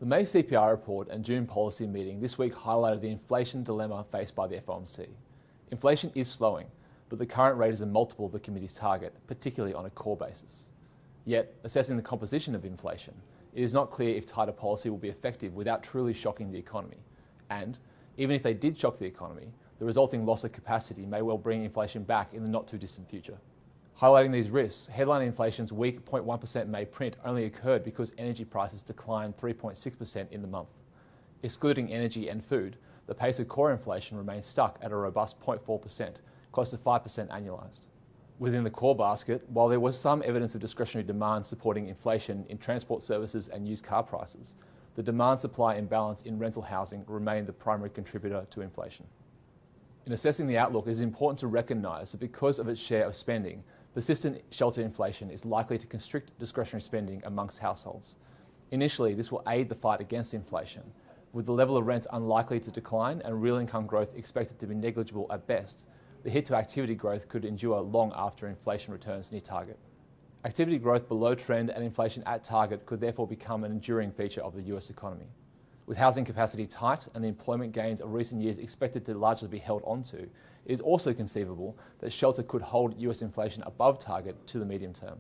The May CPI report and June policy meeting this week highlighted the inflation dilemma faced by the FOMC. Inflation is slowing, but the current rate is a multiple of the committee's target, particularly on a core basis. Yet, assessing the composition of inflation, it is not clear if tighter policy will be effective without truly shocking the economy. And, even if they did shock the economy, the resulting loss of capacity may well bring inflation back in the not-too-distant future. Highlighting these risks, headline inflation's weak 0.1% May print only occurred because energy prices declined 3.6% in the month. Excluding energy and food, the pace of core inflation remains stuck at a robust 0.4%, close to 5% annualised. Within the core basket, while there was some evidence of discretionary demand supporting inflation in transport services and used car prices, the demand-supply imbalance in rental housing remained the primary contributor to inflation. In assessing the outlook, it is important to recognise that because of its share of spending, persistent shelter inflation is likely to constrict discretionary spending amongst households. Initially, this will aid the fight against inflation, with the level of rents unlikely to decline and real income growth expected to be negligible at best. The hit to activity growth could endure long after inflation returns near target. Activity growth below trend and inflation at target could therefore become an enduring feature of the US economy. With housing capacity tight and the employment gains of recent years expected to largely be held onto, it is also conceivable that shelter could hold US inflation above target to the medium term,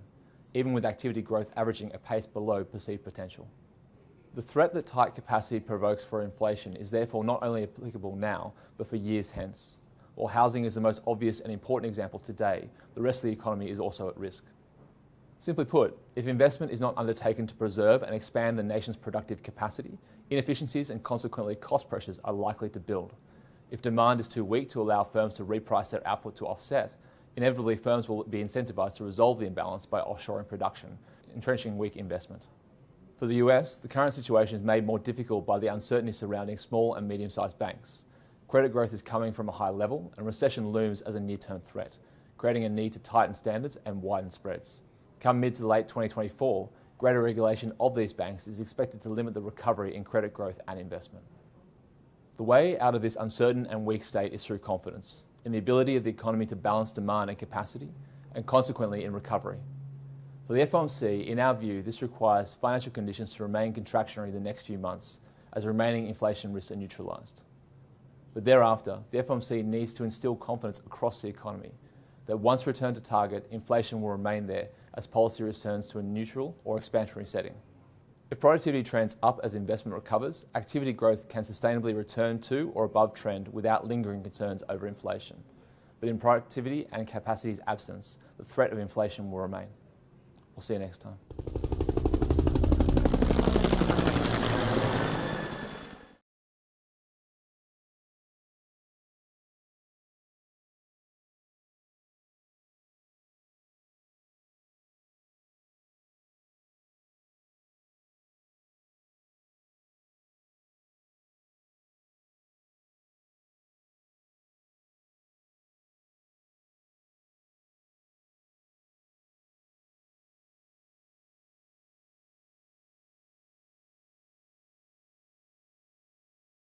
even with activity growth averaging a pace below perceived potential. The threat that tight capacity provokes for inflation is therefore not only applicable now, but for years hence. While housing is the most obvious and important example today, the rest of the economy is also at risk. Simply put, if investment is not undertaken to preserve and expand the nation's productive capacity, inefficiencies and consequently cost pressures are likely to build. If demand is too weak to allow firms to reprice their output to offset, inevitably firms will be incentivized to resolve the imbalance by offshoring production, entrenching weak investment. For the US, the current situation is made more difficult by the uncertainty surrounding small and medium-sized banks. Credit growth is coming from a high level and recession looms as a near-term threat, creating a need to tighten standards and widen spreads. Come mid to late 2024, greater regulation of these banks is expected to limit the recovery in credit growth and investment. The way out of this uncertain and weak state is through confidence, in the ability of the economy to balance demand and capacity, and consequently in recovery. For the FOMC, in our view, this requires financial conditions to remain contractionary in the next few months, as remaining inflation risks are neutralised. But thereafter, the FOMC needs to instill confidence across the economy that once returned to target, inflation will remain there as policy returns to a neutral or expansionary setting. If productivity trends up as investment recovers, activity growth can sustainably return to or above trend without lingering concerns over inflation. But in productivity and capacity's absence, the threat of inflation will remain. We'll see you next time.